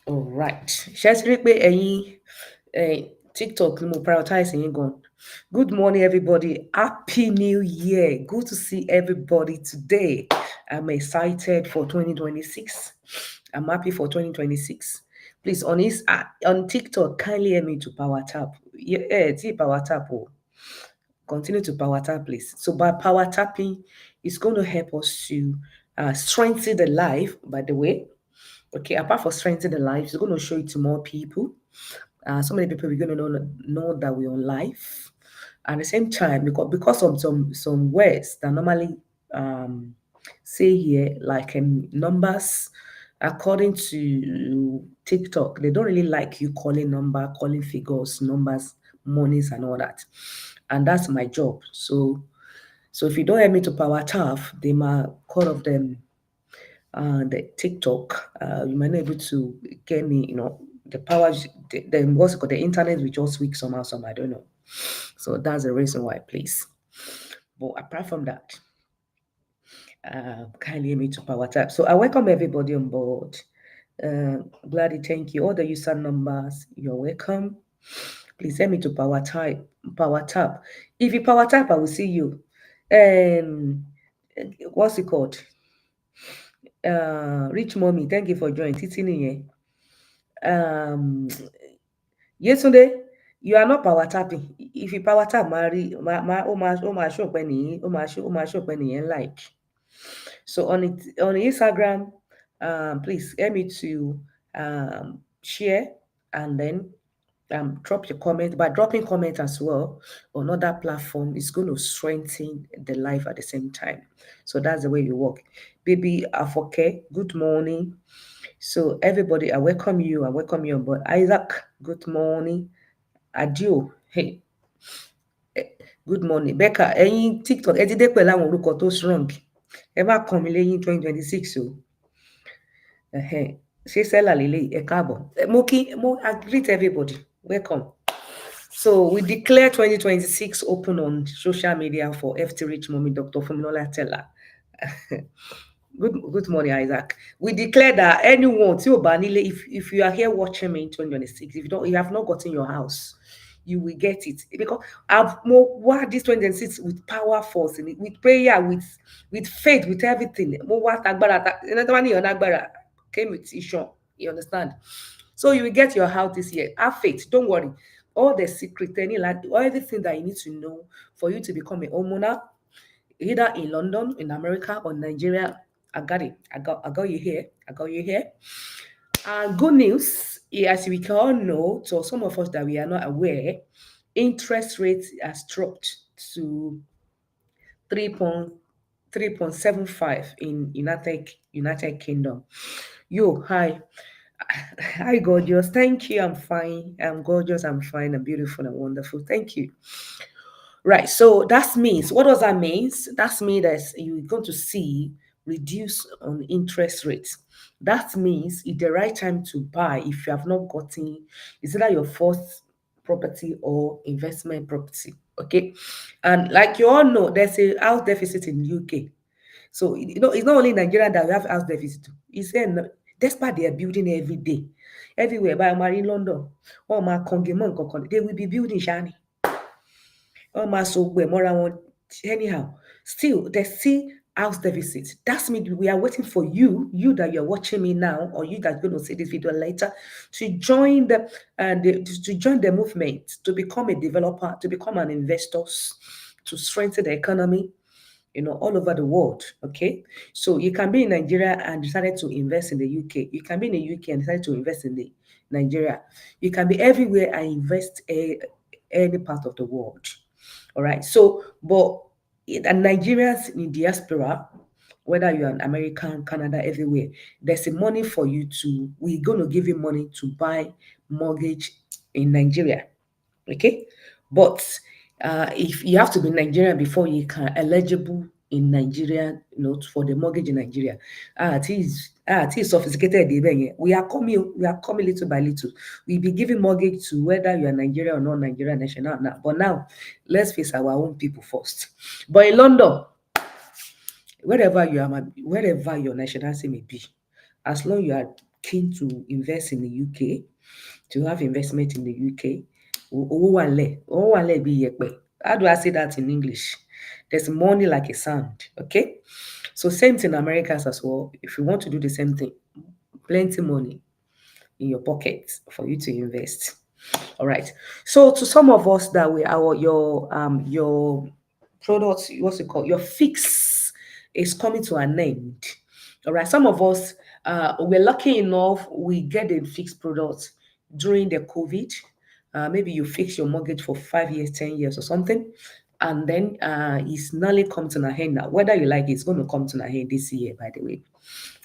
All right. Ṣé pé ẹ̀yin TikTok ni mo prioritize yín gan. Good morning, everybody. Happy New Year. Good to see everybody today. I'm excited for 2026. I'm happy for 2026. Please, on TikTok, kindly help me to power tap. Yeah, power tap. Oh. Continue to power tap, please. So by power tapping, it's going to help us to strengthen the life, by the way. Okay, apart from strengthening the life, it's going to show it to more people. So many people are going to know that we're on live. At the same time, because of some words that normally say here, like numbers, according to TikTok, they don't really like you calling figures, numbers, monies, and all that. And that's my job. So if you don't help me to power tap, they might cut off them the TikTok, you might not able to get me, the power, the what's it called, the internet will just weak somehow, I don't know. So that's the reason why, please. But apart from that, kindly help me to power tap. So I welcome everybody on board. Gladly thank you. All the user numbers, you're welcome. Please help me to power tap. If you power tap, I will see you. What's it called? Rich mommy, thank you for joining. Titi nìyẹn. Yetunde, you are not power tapping. If you power tap, show like. So on Instagram, please help me to share and then drop your comment. By dropping comment as well on other platform, it's going to strengthen the life at the same time. So that's the way you work. Baby Afoke, good morning. So everybody, I welcome you. But Isaac, good morning. Adio, hey, good morning. Becca, ẹ̀yin TikTok, ẹ ti dé pẹ̀lú àwọn orúkọ tó strong. Ẹ má kàn mí lẹ́yìn 2026 o. Ṣé Sẹ́là lélẹ̀ ẹ káàbọ̀. I greet everybody. Welcome. So we declare 2026 open on social media for FT Rich Mommy, Dr. Funmilola Tella. Good morning, Isaac. We declare that anyone, if you are here watching me in 2026, if you have not gotten your house, you will get it. Because I've more this 2026 with power force in it, with prayer, with faith, with everything. Came with issue. You understand? So you will get your house this year. Have faith. Don't worry. All the secret, everything that you need to know for you to become a homeowner, either in London, in America, or Nigeria. I got it. I got you here. And good news, as we can all know, to some of us that we are not aware, interest rates has dropped to 3.75 in United Kingdom. Hi. Hi, gorgeous. Thank you. I'm fine. I'm gorgeous. I'm fine. I'm beautiful and wonderful. Thank you. Right. So that means, what does that mean? That means that you're going to see reduce on interest rates. That means it's the right time to buy if you have not gotten, it's either your first property or investment property. Okay. And like you all know, there's a house deficit in UK. So it's not only in Nigeria that we have house deficit. It's despite they are building every day. Everywhere by Marie London, or my Kongemon, they will be building shiny. Anyhow, still there's still house deficit. That's means we are waiting for you that you're watching me now, or you that's going to see this video later, to join to join the movement, to become a developer, to become an investor, to strengthen the economy, all over the world. Okay, so you can be in Nigeria and decided to invest in the UK. You can be in the UK and decided to invest in the Nigeria. You can be everywhere and invest any part of the world. All right. So, but Nigerians in diaspora, whether you're an American, Canada, everywhere, there's a money for you to. We're going to give you money to buy mortgage in Nigeria. Okay, but if you have to be Nigerian before you can eligible in Nigeria, for the mortgage in Nigeria. It is sophisticated. We are coming little by little. We'll be giving mortgage to whether you are Nigerian or not Nigerian national now. But now, let's face our own people first. But in London, wherever your nationality may be, as long you are keen to invest in the UK, to have investment in the UK, owó wà nílẹ̀, owó wà nílẹ̀ bí iyẹ̀pẹ̀. How do I say that in English? There's money like a sand, okay? So same thing in Americas as well. If you want to do the same thing, plenty money in your pocket for you to invest. All right. So to some of us that we our your products, what's it called? Your fix is coming to an end. All right. Some of us we're lucky enough we get a fixed product during the COVID. Maybe you fix your mortgage for 5 years, 10 years, or something, and then it's nearly come to an end now. Whether you like it, it's going to come to an end this year, by the way.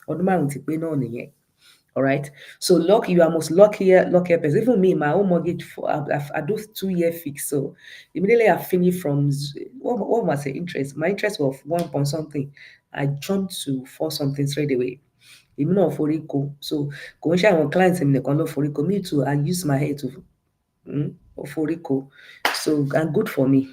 Ọdún márùn-ún ti pé náà nìyẹn. All right. So lucky, you are most luckier person. Even me, my own mortgage for I do 2 year fix. So immediately I finish from what was the interest? My interest was 1 point something. I jumped to 4 something straight away. Even though for Rico. So go and share our clients in the condo for Rico. Me too. I use my head to for Rico. So and good for me.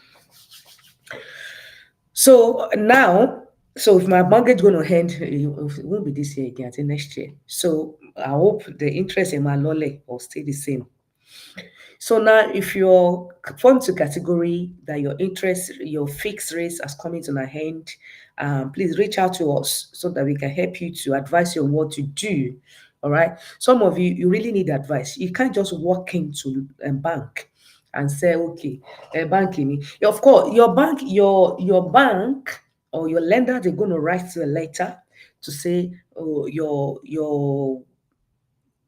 So now, so if my mortgage going to end, it won't be this year again, until next year. So I hope the interest in my lolly will stay the same. So now, if you're fall into category that your interest, your fixed rates has come into an end, please reach out to us so that we can help you to advise you on what to do. All right. Some of you, you really need advice. You can't just walk into a bank and say, okay, banking me. Of course, your bank or your lender, they're going to write you a letter to say, oh,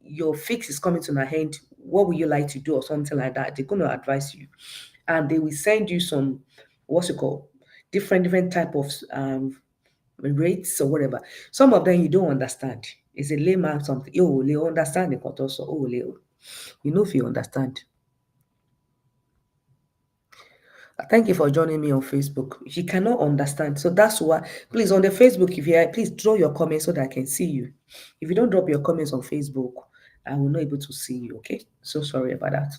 your fix is coming to an end. What would you like to do, or something like that? They're going to advise you, and they will send you some what's it called different type of rates or whatever. Some of them you don't understand. It's a layman something. Oh, they understand the court also. Oh, you know if you understand. Thank you for joining me on Facebook. You cannot understand. So that's why, please, on the Facebook, if you are, please draw your comments so that I can see you. If you don't drop your comments on Facebook, I will not able to see you. Okay. So sorry about that.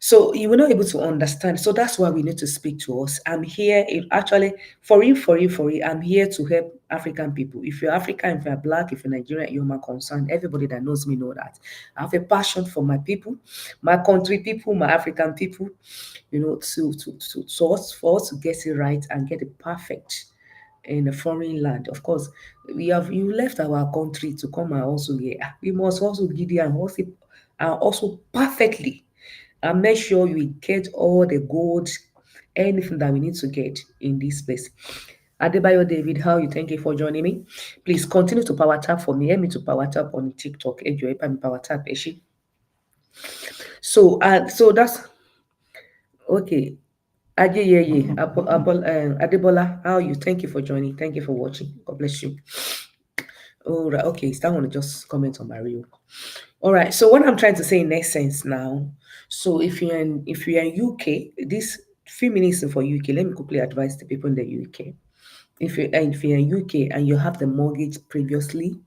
So you were not able to understand. So that's why we need to speak to us. I'm here actually for you. I'm here to help African people. If you're African, if you're black, if you're Nigerian, you're my concern. Everybody that knows me know that. I have a passion for my people, my country people, my African people, for us to get it right and get it perfect in a foreign land. Of course, you left our country to come and also here. We must also give you and also perfectly and make sure we get all the gold, anything that we need to get in this place. Adebayo David, how you thank you for joining me. Please continue to power tap for me. Help me to power tap on TikTok. Enjoy power tap, Eshi. So that's okay. Ajayeye, Adebola, how are you? Thank you for joining. Thank you for watching. God bless you. All right, okay. So I want to just comment on my reel. All right. So what I'm trying to say in essence now. So if you're in UK, this feminism for UK. Let me quickly advise the people in the UK. If you're in UK and you have the mortgage previously,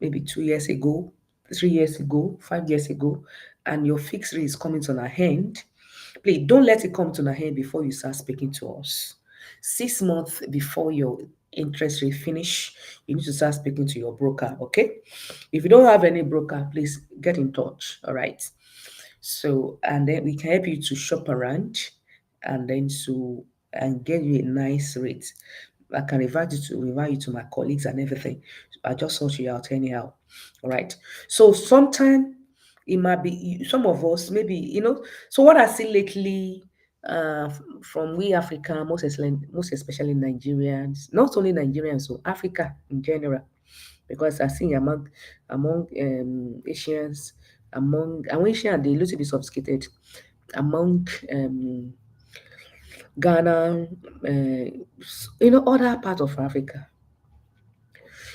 maybe 2 years ago, 3 years ago, 5 years ago, and your fixed rate is coming to an end, please don't let it come to an end before you start speaking to us. 6 months before your interest rate finish, you need to start speaking to your broker, okay? If you don't have any broker, please get in touch, all right? So, and then we can help you to shop around and then and get you a nice rate. I can invite you to my colleagues and everything. I just sort you out anyhow. All right. So sometimes it might be some of us, maybe, So what I see lately from we Africa, most especially Nigerians, not only Nigerians, so Africa in general, because I see among Asians, among Asian, they look to be sophisticated. Among Ghana, other part of Africa.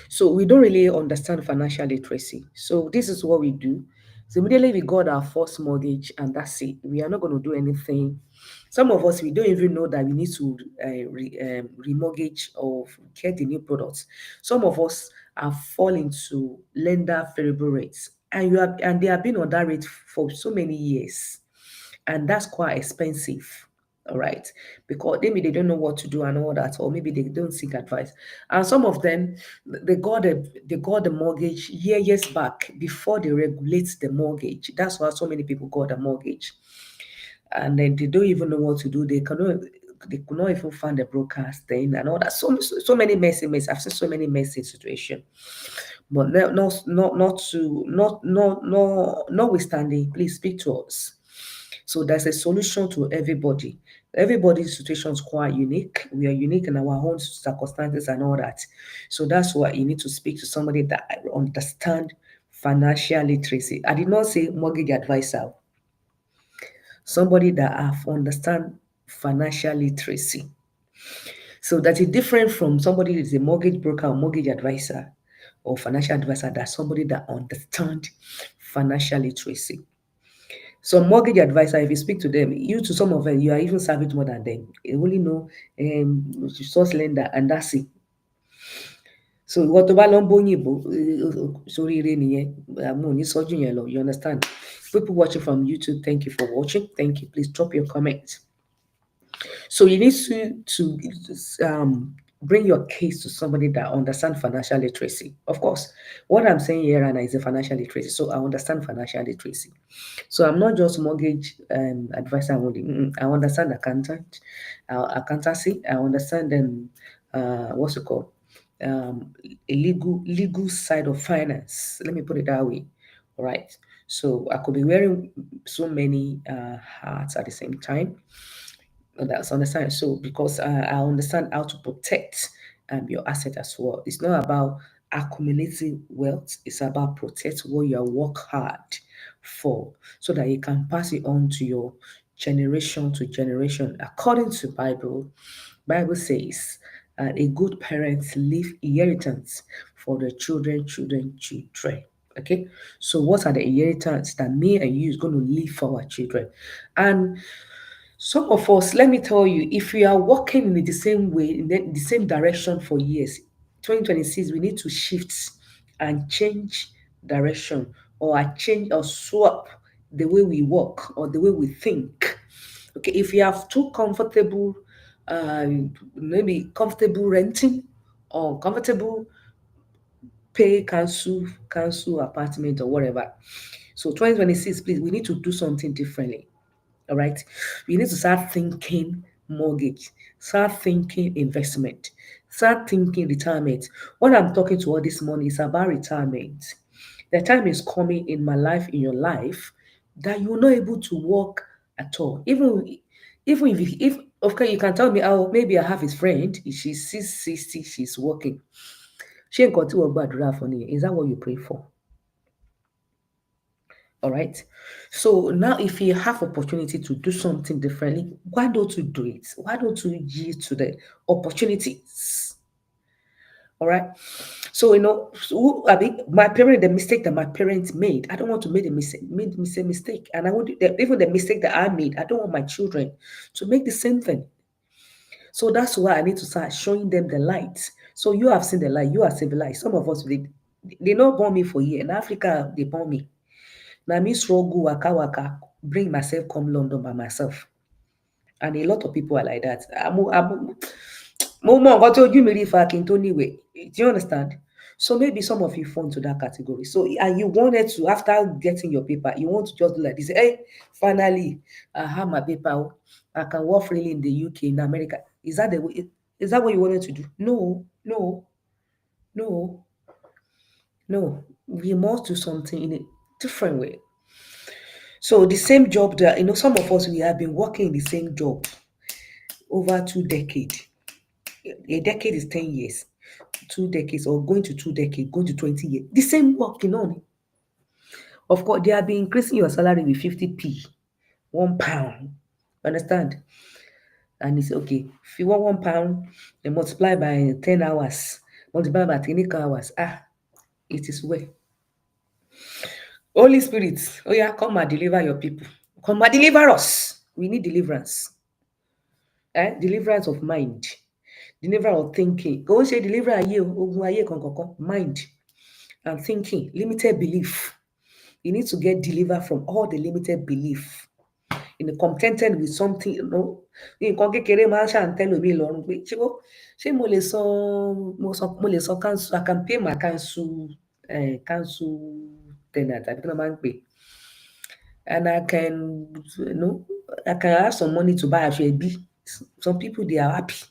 So we don't really understand financial literacy. So this is what we do. So immediately we got our first mortgage, and that's it. We are not going to do anything. Some of us, we don't even know that we need to remortgage or get the new products. Some of us are falling to lender variable rates, and they have been on that rate for so many years, and that's quite expensive. All right, because maybe they don't know what to do and all that, or maybe they don't seek advice. And some of them, they got the mortgage years back before they regulate the mortgage. That's why so many people got a mortgage, and then they don't even know what to do. They could not even find the broadcasting and all that. So many messy. I've seen so many messy situations. But notwithstanding, please speak to us. So there's a solution to everybody. Everybody's situation is quite unique. We are unique in our own circumstances and all that. So that's why you need to speak to somebody that understand financial literacy. I did not say mortgage advisor. Somebody that have understand financial literacy. So that is different from somebody that is a mortgage broker or mortgage advisor or financial advisor. That's somebody that understand financial literacy. So mortgage advisor, if you speak to them, you to some of them, you are even serving more than them. You only know source lender and that's it. So what about Lombonibo? Sorry, you understand? People watching from YouTube, thank you for watching. Thank you. Please drop your comments. So you need to bring your case to somebody that understands financial literacy. Of course, what I'm saying here Anna, is a financial literacy. So I understand financial literacy. So I'm not just mortgage advisor only. I understand accountancy. I understand what's it called? A legal side of finance. Let me put it that way. All right. So I could be wearing so many hats at the same time. That's understand. So because I understand how to protect your asset as well. It's not about accumulating wealth. It's about protect what you work hard for, so that you can pass it on to your generation to generation. According to Bible says, a good parent leave inheritance for the children. Okay, so what are the inheritance that me and you is going to leave for our children? And some of us, let me tell you, if we are walking in the same way, in the same direction for years, 2026, we need to shift and change direction, or change or swap the way we walk or the way we think. Okay, if you have too comfortable, uh, maybe comfortable renting or comfortable pay council apartment or whatever. So 2026, please, we need to do something differently. All right. You need to start thinking mortgage, start thinking investment, start thinking retirement. What I'm talking to all this morning is about retirement. The time is coming in my life, in your life, that you're not able to work at all. Even if okay, you can tell me, oh, maybe I have his friend, she's 660, she's working. She ain't got to work bad for me. Is that what you pray for? All right. So now, if you have opportunity to do something differently, why don't you do it? Why don't you yield to the opportunities? All right. So I mean, the mistake that my parents made, I don't want to make a mistake, and I want even the mistake that I made, I don't want my children to make the same thing. So that's why I need to start showing them the light. So you have seen the light, you have seen the light. Some of us they not born me for a year. In Africa, they born me. Now me struggle waka bring myself come London by myself. And a lot of people are like that. Mo mọ nǹkan tí ojú mi rí fa kí n tó níwèé. Do you understand? So maybe some of you fall into that category. So and you wanted to, after getting your paper, you want to just do like this. Hey, finally, I have my paper. Oh. I can work freely in the UK, in America. Is that what you wanted to do? No, no, no, no. We must do something in a different way. So the same job that some of us we have been working in the same job over 2 decades. A decade is 10 years. 2 decades or going to 2 decades, going to 20 years. The same working on. Of course, they have been increasing your salary with 50p, £1. Understand? And it's okay. If you want £1, they multiply by 10 hours, multiply by 20 hours. It is well. Holy Spirit, oh yeah, come and deliver your people. Come and deliver us. We need deliverance. Deliverance of mind, deliverance of thinking. Go say deliver mind and thinking, limited belief. You need to get delivered from all the limited belief. contented with something, nǹkan kékeré máa ń ṣàǹtẹ́lòmíì lọ́rùn pé ṣé mo lè san council, I can pay my council tenant àbí kí ló máa ń pè, and I can, I can have some money to buy aṣọ ẹbí. Some people, they are happy.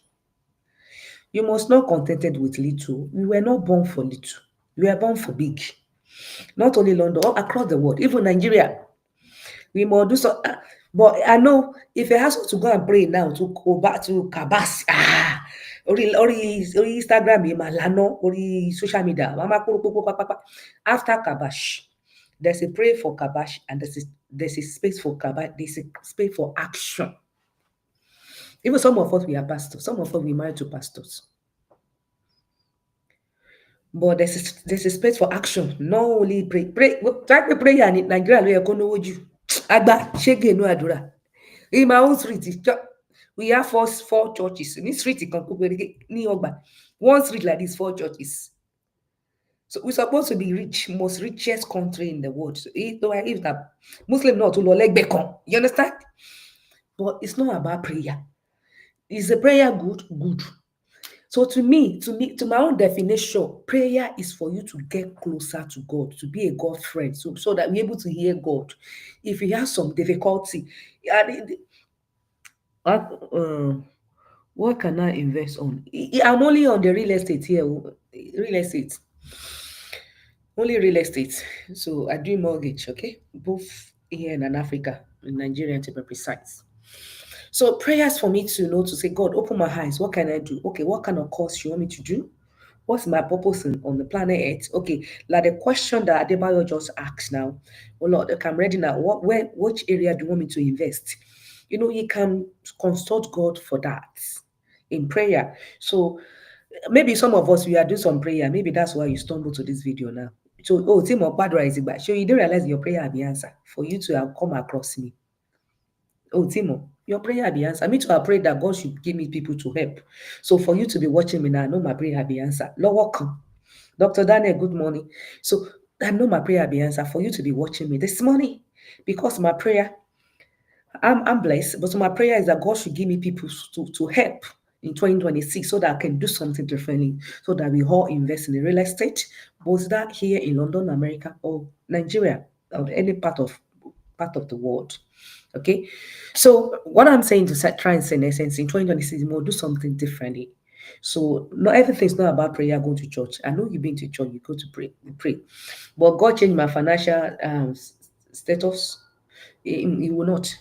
You must not contented with little. We were not born for little. We were born for big. Not only London, all across the world, even Nigeria. We must do so. But I know if you ask us to go and pray now to go back to Kabas, ori Instagram, lano, ori social media, after Kabash, there's a prayer for Kabash and there's a space for Kabash, there's a space for action. Even some of us, we are pastors. Some of us, we married to pastors. But there's a space for action. Not only pray. Try to pray in Nigeria, we are going to you. Agba, shege no adura. In my own street, we have four churches. In this street, one street like this, 4 churches. So we're supposed to be rich, most richest country in the world. So if that Muslim not to like become, you understand? But it's not about prayer. Is the prayer good? Good. So to my own definition, prayer is for you to get closer to God, to be a God friend, so that we're able to hear God. If you have some difficulty, what can I invest on? I'm only on the real estate here. Real estate. Only real estate. So I do mortgage, okay? Both here and in Africa, in Nigeria to be precise. So prayers for me to know, to say, God, open my eyes. What can I do? Okay, what kind of course you want me to do? What's my purpose on the planet Earth? Okay, like the question that Adebayo just asked now. Oh Lord, okay, I'm ready now. Which area do you want me to invest? You can consult God for that in prayer. So maybe some of us, we are doing some prayer. Maybe that's why you stumble to this video now. So, Timo, bad rising back. So you didn't realize your prayer will be answered for you to have come across me. Oh, Timo, your prayer will be answered. Me too, I pray that God should give me people to help. So for you to be watching me now, I know my prayer will be answered. Lord, welcome. Dr. Daniel, good morning. So I know my prayer will be answered for you to be watching me this morning. Because my prayer, I'm blessed, but my prayer is that God should give me people to help in 2026 so that I can do something differently, so that we all invest in the real estate, both that here in London, America, or Nigeria, or any part of the world. Okay, so what I'm saying to try and say in essence, in 2026, we'll do something differently. So not everything's not about prayer, going to church. I know you've been to church, you go to pray. But God changed my financial status. He will not.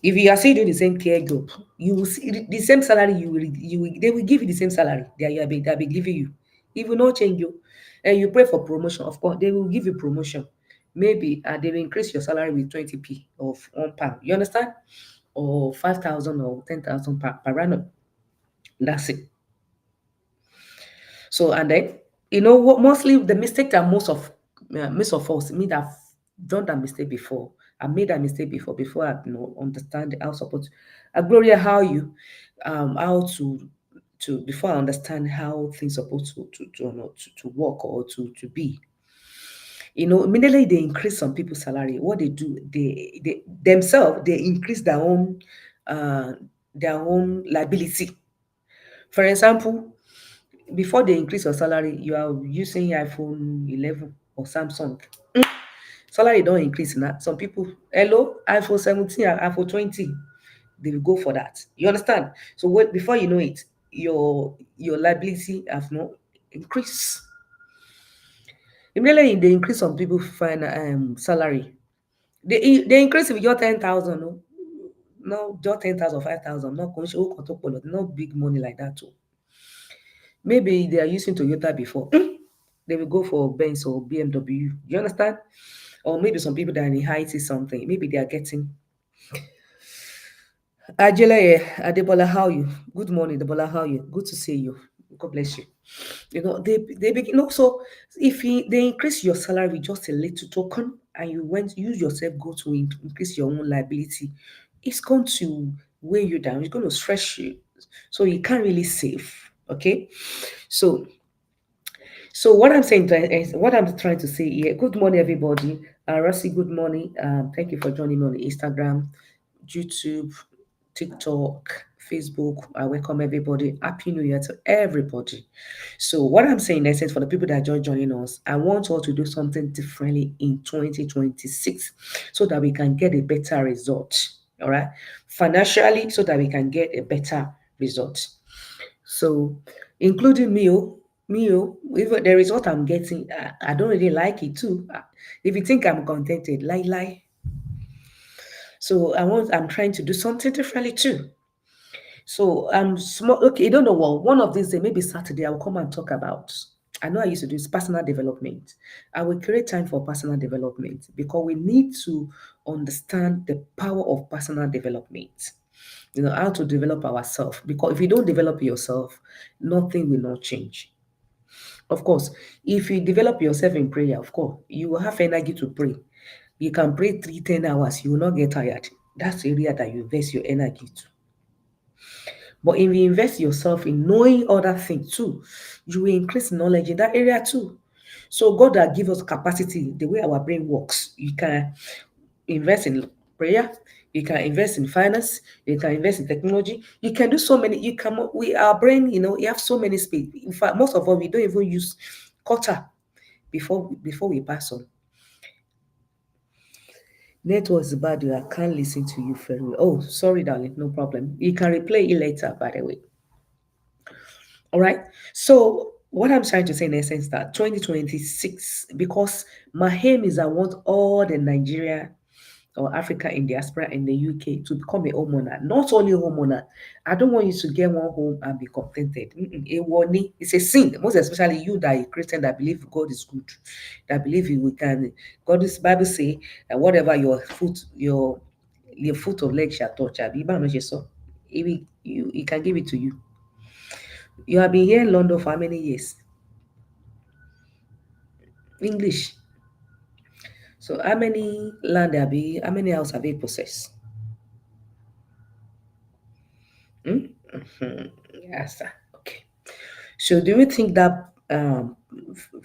If you are still doing the same care job, you will see the same salary. They will give you the same salary they'll be giving you. It will not change you. And you pray for promotion, of course, they will give you promotion. Maybe they will increase your salary with 20p of £1. You understand? Or 5,000 or 10,000 per annum. That's it. So, and then, what mostly the mistake that most of us, me that have done that mistake before, I made that mistake before I understand how support. Gloria, how to before I understand how things supposed to work or to be. Immediately they increase some people's salary. What they do, they themselves they increase their own liability. For example, before they increase your salary, you are using iPhone 11 or Samsung. Salary don't increase now. Some people, hello, iPhone 17 and iPhone 20, they will go for that. You understand? So before you know it, your liability have not increased. Immediately they increase some people salary. They increase with your 10,000. No, just 10,000, 5,000. Not big money like that too. Maybe they are using Toyota before. They will go for Benz or BMW. You understand? Or maybe some people that are in IT something. Maybe they are getting. Ajela, Adebola, how are you? Good morning, Adebola, how are you? Good to see you. God bless you. They begin. So if they increase your salary with just a little token, and you use yourself go to increase your own liability, it's going to weigh you down. It's going to stress you, so you can't really save. Okay, so what I'm saying is, what I'm trying to say here. Good morning, everybody. Rossi, good morning. Thank you for joining me on Instagram. YouTube, TikTok, Facebook. I welcome everybody. Happy New Year to everybody. So, what I'm saying, in essence, for the people that are just joining us, I want us to do something differently in 2026 so that we can get a better result. All right, financially, so that we can get a better result. So, including me, even the result I'm getting, I don't really like it too. If you think I'm contented, lie. So I'm trying to do something differently too. So I'm small. Okay, you don't know what. One of these days, maybe Saturday, I'll come and talk about. I know I used to do this personal development. I will create time for personal development because we need to understand the power of personal development. You know how to develop ourselves. Because if you don't develop yourself, nothing will not change. Of course, if you develop yourself in prayer, of course, you will have energy to pray. You can pray 3, 10 hours, you will not get tired. That's the area that you invest your energy to. But if you invest yourself in knowing other things too, you will increase knowledge in that area too. So God that give us capacity, the way our brain works, you can invest in prayer, you can invest in finance, you can invest in technology, you can do so many, you can we our brain, you have so many space. In fact, most of us we don't even use quarter before we pass on. Network is bad. I can't listen to you very well. Oh, sorry, darling. No problem. You can replay it later, by the way. All right. So, what I'm trying to say in essence that 2026, because my aim is I want all the Nigeria or Africa in diaspora in the UK to become a homeowner. Not only homeowner. I don't want you to get one home and be contented. A warning. It's a sin. Most especially you that are a Christian that believe God is good, that believe we can. God is Bible say that whatever your foot or leg shall touch, he can give it to you. You have been here in London for how many years? English. So how many land have you, how many house have you possessed? Hmm? Mhm. Yes, sir. Okay. So do you think that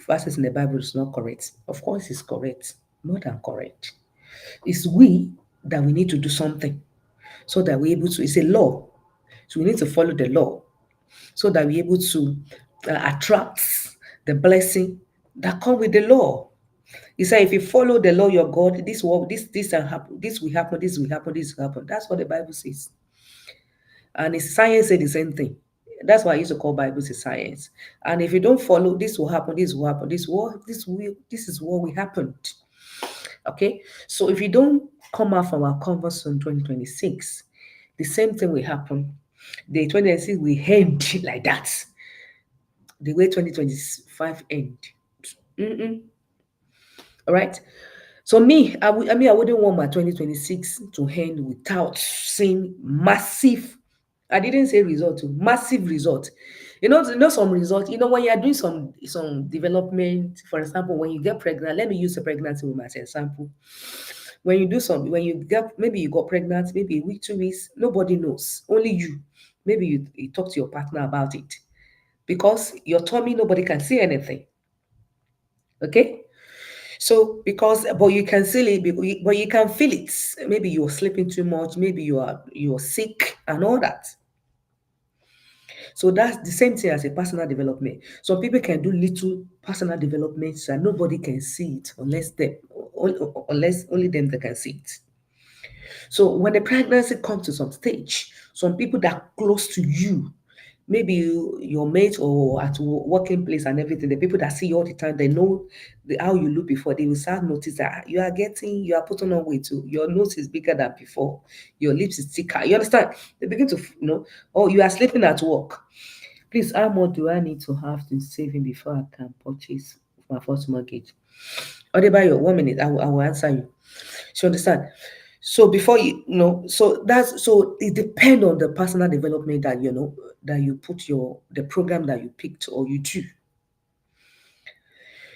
verses in the Bible is not correct? Of course it's correct. More than correct. It's we that we need to do something so that we're able to, it's a law. So we need to follow the law so that we're able to attract the blessing that come with the law. He said, if you follow the law, your God, this will happen, this will happen, this will happen, this will happen. That's what the Bible says. And it's science said the same thing. That's why I used to call Bibles a science. And if you don't follow, this will happen, this will happen, this is what will happen. Okay. So if you don't come out from our converse in 2026, the same thing will happen. The 2026 will end like that. The way 2025 end. Mm-mm. All right. So me, I wouldn't want my 2026 to end without seeing massive. I didn't say result, massive result. Some result. When you are doing some development, for example, when you get pregnant. Let me use a pregnancy woman as an example. When you get maybe you got pregnant, maybe a week, 2 weeks, nobody knows, only you. Maybe you talk to your partner about it because your tummy, nobody can see anything. Okay. So but you can see it, but you can feel it. Maybe you're sleeping too much, maybe you're sick and all that. So that's the same thing as a personal development. Some people can do little personal developments and nobody can see it unless only them that can see it. So when the pregnancy comes to some stage, some people that are close to you, maybe your mate or at working place and everything, the people that see you all the time, they know how you look before. They will start notice that you are putting on weight too. Your nose is bigger than before. Your lips is thicker. You understand? They begin to oh, you are sleeping at work. Please, how much do I need to have to saving before I can purchase my first mortgage? Or by your 1 minute, I will answer you. So understand? So before so it depends on the personal development that you put the program that you picked or you do.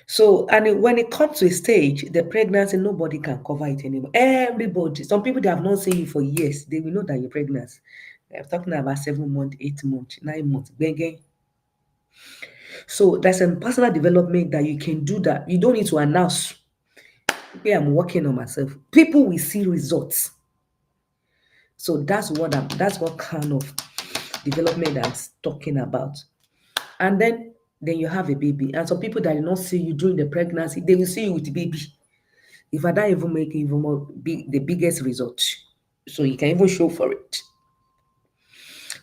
So when it comes to a stage, the pregnancy, nobody can cover it anymore. Everybody, some people they have not seen you for years, they will know that you're pregnant. I'm talking about 7 months, 8 months, 9 months, again. So there's a personal development that you can do that. You don't need to announce. Okay, I'm working on myself. People will see results. So that's what kind of development I'm talking about. And then you have a baby. And some people that did not see you during the pregnancy, they will see you with the baby. If I don't even make even more big, the biggest result. So you can even show for it.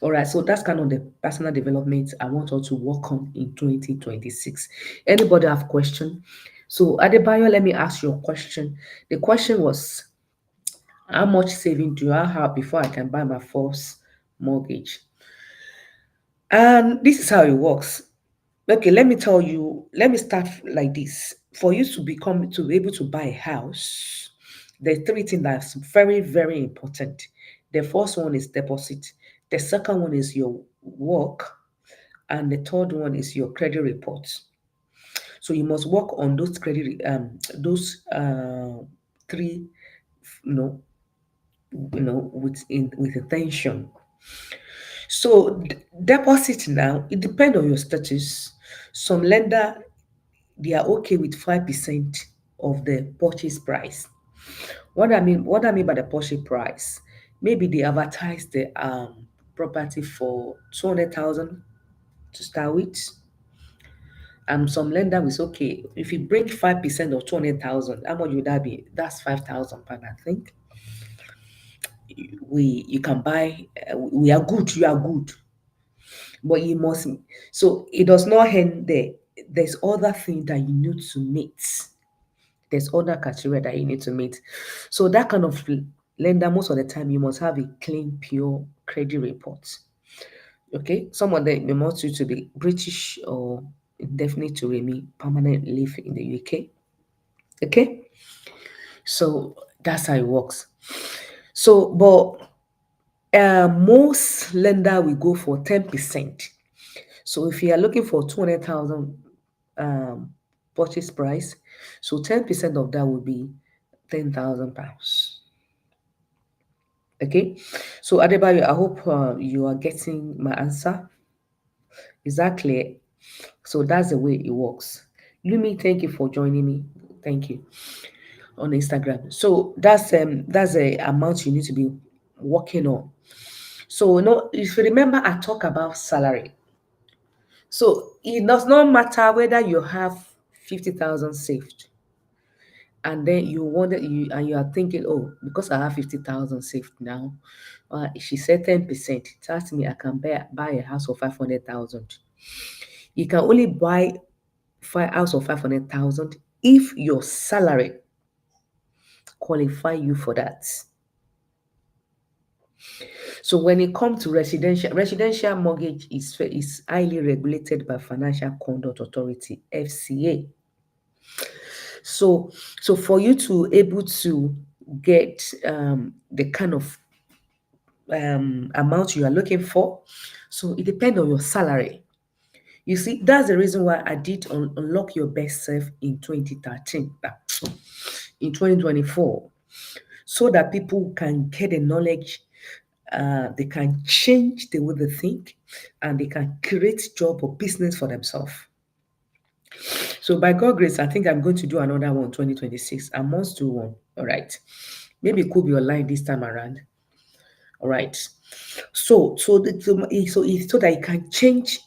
All right, so that's kind of the personal development I want us to work on in 2026. Anybody have question? So Adebayo, let me ask you a question. The question was, how much saving do I have before I can buy my first mortgage? And this is how it works. Okay, let me tell you, let me start like this. For you to be able to buy a house, there's three things that's very, very important. The first one is deposit. The second one is your work. And the third one is your credit report. So you must work on those three, you know, with attention. So deposit now, it depends on your status. Some lender, they are okay with 5% of the purchase price. What I mean by the purchase price, maybe they advertise the property for 200,000 to start with. Some lender will say, okay, if you bring 5% of 200,000, how much would that be? That's 5,000 pound, I think. You can buy. We are good. You are good, but you must. So it does not end there. There's other things that you need to meet. There's other criteria that you need to meet. So that kind of lender, most of the time, you must have a clean, pure credit report. Okay, some of them they want you to be British or indefinite to remain permanent live in the UK. Okay, so that's how it works. So, but most lender will go for 10%. So if you are looking for 200,000 um, purchase price, so 10% of that will be £10,000. Okay, so Adebayo, I hope you are getting my answer. Is that clear? So that's the way it works. Lumi, thank you for joining me. Thank you on Instagram. So that's the amount you need to be working on. So if you remember, I talk about salary. So it does not matter whether you have 50,000 saved, and then you are thinking, oh, because I have 50,000 saved now, she said 10%. Trust me, I can buy a house of 500,000. You can only buy five house of 500,000 if your salary qualify you for that. So when it comes to residential mortgage is highly regulated by Financial Conduct Authority (FCA). So for you to able to get the kind of amount you are looking for, so it depends on your salary. You see, that's the reason why I did unlock your best self in 2013, in 2024, so that people can get the knowledge, they can change the way they think, and they can create job or business for themselves. So by God grace, I think I'm going to do another one 2026. I must do one. All right. Maybe it could be online this time around. All right. So that you can change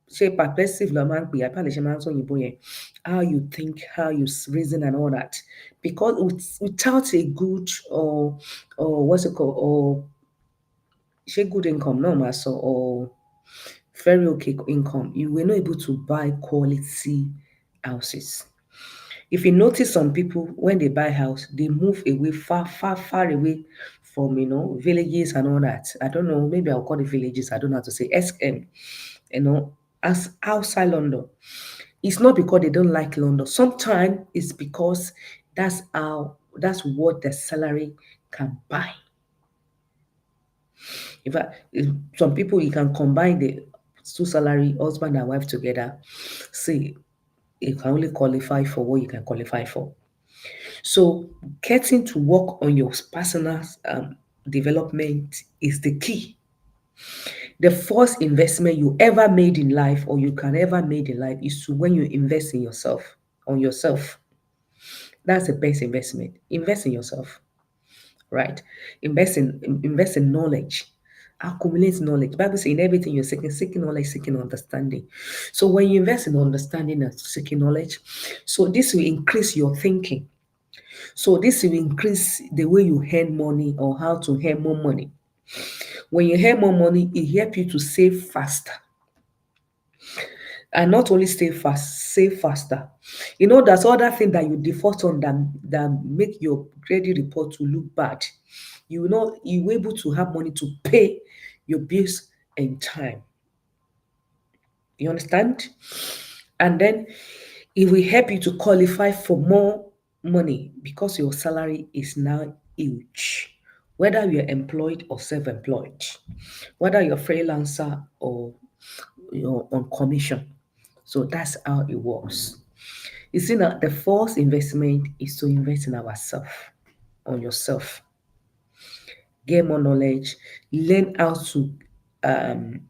say perspective lo man pe apa le se man so yinbo yen, how you think, how you reason and all that. Because without a good or what's it called, or say good income, no matter, or very okay income, you were not able to buy quality houses. If you notice, some people when they buy house, they move away far, far, far away from villages and all that. I don't know, maybe I'll call it villages. I don't know how to say SM, as outside London. It's not because they don't like London. Sometimes it's because that's what the salary can buy. In fact, some people you can combine the two salary, husband and wife together. See, you can only qualify for what you can qualify for. So getting to work on your personal development is the key. The first investment you ever made in life, or you can ever made in life, is to when you invest in yourself, on yourself. That's the best investment. Invest in yourself. right? Invest in knowledge. Accumulate knowledge. Bible says in everything you're seeking knowledge, seeking understanding. So when you invest in understanding and seeking knowledge, so this will increase your thinking. So this will increase the way you earn money or how to earn more money. When you earn more money, it helps you to save faster. And not only save faster. There's other thing that you default on that make your credit report to look bad. You will able to have money to pay your bills in time. You understand? And then it will help you to qualify for more money because your salary is now huge. Whether you're employed or self-employed, whether you're freelancer or you're on commission. So that's how it works. You see now, the first investment is to invest in ourselves, on yourself. Get more knowledge, learn how to um,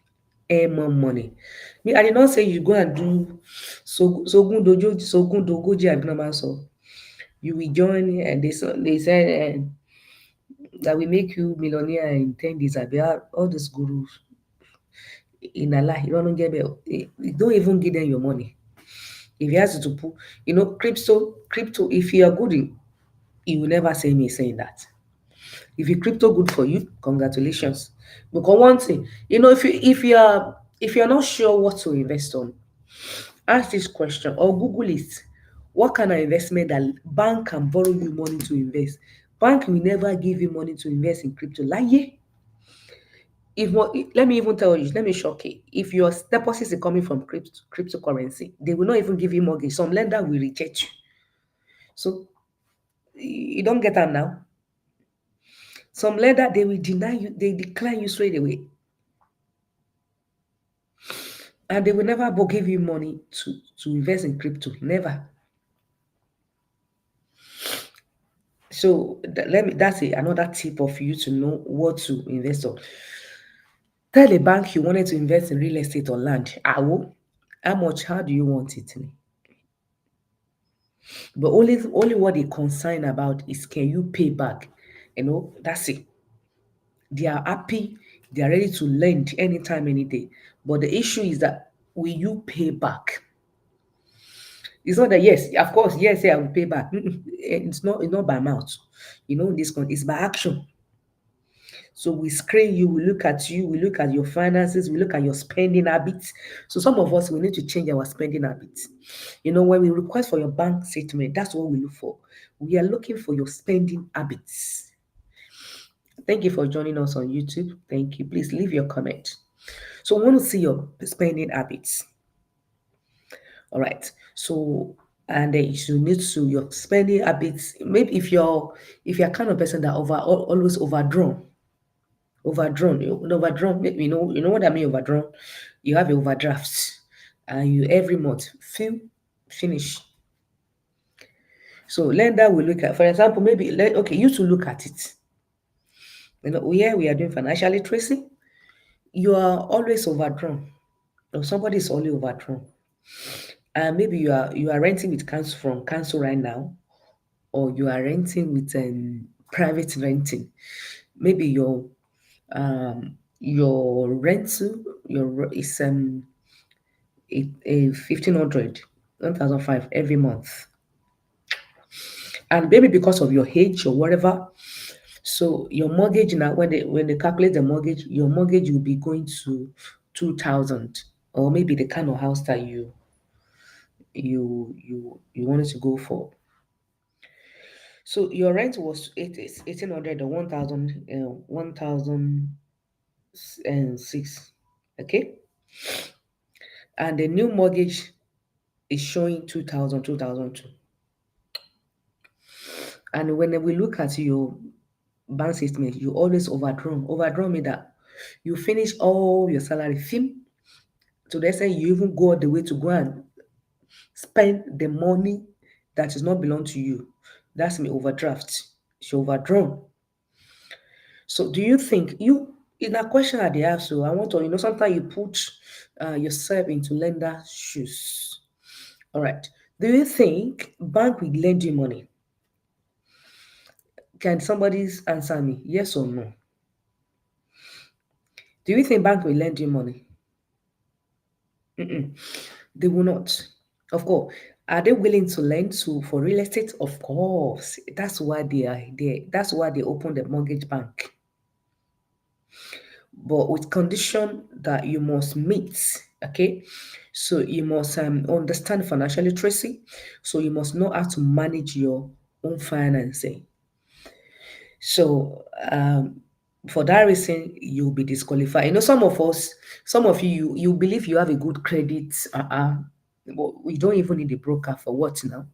earn more money. Me, I did not say you go and do sogun dogoji abnormal so. You will join and they said that will make you millionaire in 10 days. All those gurus in Allah, you don't get there. Don't even give them your money. If you ask you to put, crypto, if you are good in, you will never say me saying that. If you crypto good for you, congratulations. Because one thing, if you're not sure what to invest on, ask this question or Google it. What kind of investment that bank can borrow you money to invest? Bank will never give you money to invest in crypto. Like, yeah. Let me even tell you, let me shock you. If your deposits are coming from cryptocurrency, they will not even give you mortgage. Some lender will reject you. So you don't get that now. Some lender they will deny you, they decline you straight away, and they will never give you money to invest in crypto. Never. So that's another tip of you to know what to invest on. Tell a bank you wanted to invest in real estate or land. How much? How do you want it? But only what they concern about is can you pay back? That's it. They are happy, they are ready to lend anytime, any day. But the issue is that will you pay back? It's not that yes, of course, yes, yeah, I will pay back. It's not by mouth. It's by action. So we screen you, we look at you, we look at your finances, we look at your spending habits. So some of us we need to change our spending habits. When we request for your bank statement, that's what we look for. We are looking for your spending habits. Thank you for joining us on YouTube. Thank you. Please leave your comment. So I want to see your spending habits. All right. So and then you need to your spending habits. Maybe if you're kind of person that always overdrawn. You know what I mean overdrawn. You have a overdraft, and you every month finish. So lender will look at, for example, maybe okay, you to look at it. Here we are doing financial literacy. You are always overdrawn, or somebody is always overdrawn, and maybe you are renting with council from council right now, or you are renting with private renting. Maybe your rental is a 1,500, 1,500 every month, and maybe because of your age or whatever. So your mortgage now, when they calculate the mortgage, your mortgage will be going to 2,000, or maybe the kind of house that you wanted to go for. So your rent was 1,800 or 1,000, 1,006. Okay, and the new mortgage is showing 2,000, 2,002. And when we look at your bank statement, you always overdrawn. Overdrawn mean that you finish all your salary film. So they say you even go all the way to go and spend the money that does not belong to you. That's me overdraft. It's overdrawn. So do you think you in that question that they ask you, I want to, sometimes you put yourself into lender shoes. All right. Do you think bank will lend you money? Can somebody answer me? Yes or no? Do you think bank will lend you money? Mm-mm. They will not. Of course. Are they willing to lend to for real estate? Of course. That's why they are there. That's why they opened the mortgage bank. But with condition that you must meet. Okay. So you must understand financial literacy. So you must know how to manage your own financing. So for that reason, you'll be disqualified. You know, some of us, some of you believe you have a good credit. But we don't even need a broker for what now?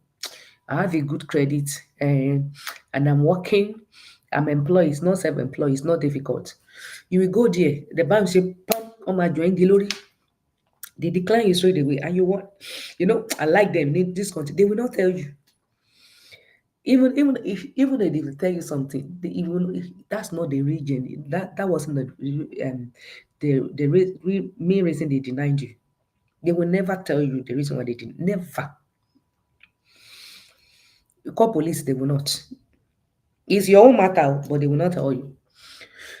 I have a good credit, and I'm working. I'm employed. It's not self-employed. It's not difficult. You will go there. The bank say, "Pam, on my join the They decline you straight away, and you want, I like them. Need this country. They will not tell you. Even if they will tell you something, even if that's not the region, that wasn't the main reason they denied you. They will never tell you the reason why they didn't. Never. You call police, they will not. It's your own matter, but they will not tell you.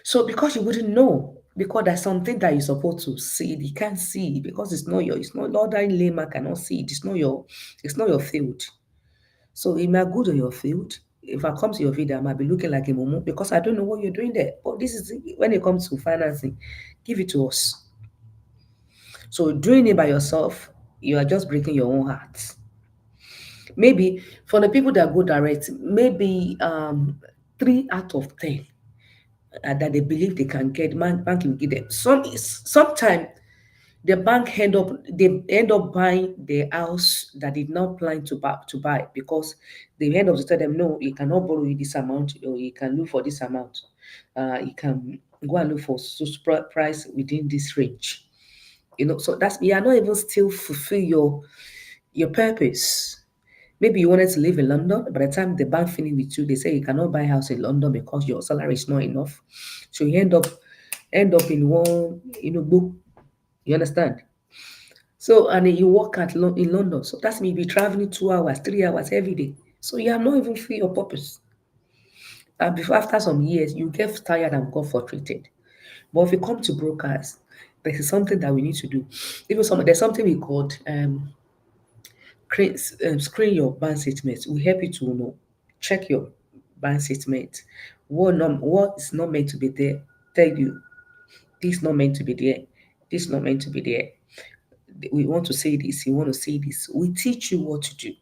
So because you wouldn't know, because there's something that you're supposed to see, you can't see because it's not ordinary layman cannot see it. It's not your field. So it might go to your field. If I come to your field, I might be looking like a momo because I don't know what you're doing there. But this is when it comes to financing, give it to us. So doing it by yourself, you are just breaking your own heart. Maybe for the people that go direct, maybe 3 out of 10 that they believe they can get, bank will give them. Sometimes they end up buying the house that did not plan to buy because they end up to tell them no, you cannot borrow you this amount or you can look for this amount. You can go and look for price within this range. So that's you are not even still fulfill your purpose. Maybe you wanted to live in London. By the time the bank finish with you, they say you cannot buy a house in London because your salary is not enough. So you end up in one, book. You understand? So and then you work in London. So that's me be traveling 2 hours, 3 hours every day. So you are not even free your purpose. And before after some years, you get tired and go frustrated. But if you come to brokers, there is something that we need to do. There's something we called screen your bank statement. We help you to check your bank statement. What is not meant to be there? Tell you this not meant to be there. This not meant to be there. We want to say this. You want to say this. We teach you what to do,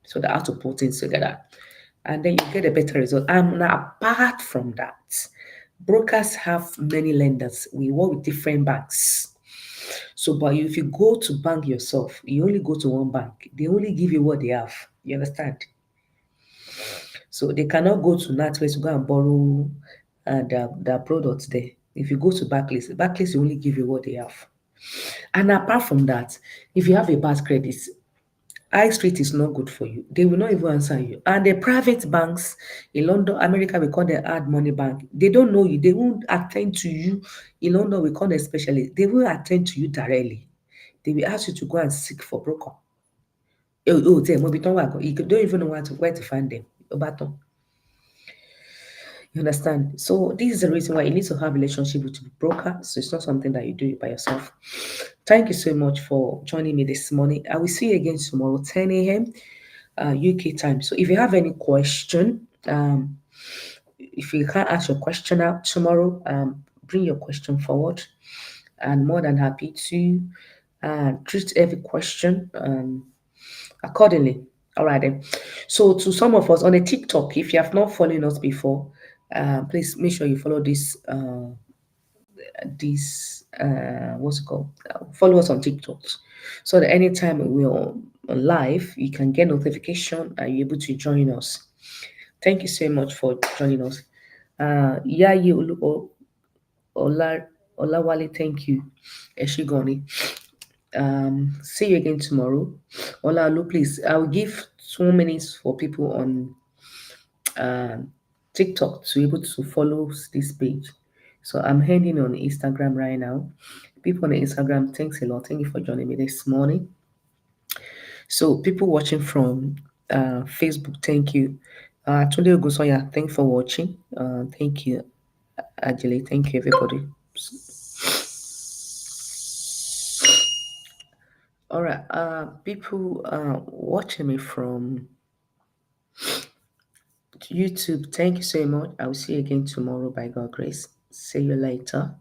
so that how to put things together, and then you get a better result. And now, apart from that, brokers have many lenders. We work with different banks. So, but if you go to bank yourself, you only go to one bank. They only give you what they have. You understand? So they cannot go to NatWest to go and borrow their products there. If you go to Barclays will only give you what they have. And apart from that, if you have a bad credit, High Street is not good for you. They will not even answer you. And the private banks in London, America, we call them hard money bank. They don't know you. They won't attend to you. In London, we call them specialists. They will attend to you directly. They will ask you to go and seek for broker. Tell me, you don't even know where to find them. Obaton. You understand? So this is the reason why you need to have a relationship with the broker. So it's not something that you do by yourself. Thank you so much for joining me this morning. I will see you again tomorrow, 10 a.m. UK time. So if you have any question, if you can't ask your question out tomorrow, bring your question forward. And more than happy to treat every question accordingly. All right then. So to some of us on a TikTok, if you have not followed us before, please make sure you follow this what's it called? Follow us on TikTok, so that anytime we're on live, you can get notification and you're able to join us. Thank you so much for joining us. Yayi Ola Olawale, thank you. Eshigoni. See you again tomorrow. Olalu, please. I'll give 2 minutes for people on TikTok to be able to follow this page. So I'm heading on Instagram right now. People on Instagram, thanks a lot. Thank you for joining me this morning. So people watching from Facebook, thank you. Tunde Ogusoya, thanks for watching. Thank you, Ajali. Thank you, everybody. All right. People watching me from YouTube, thank you so much. I will see you again tomorrow by God grace. See you later.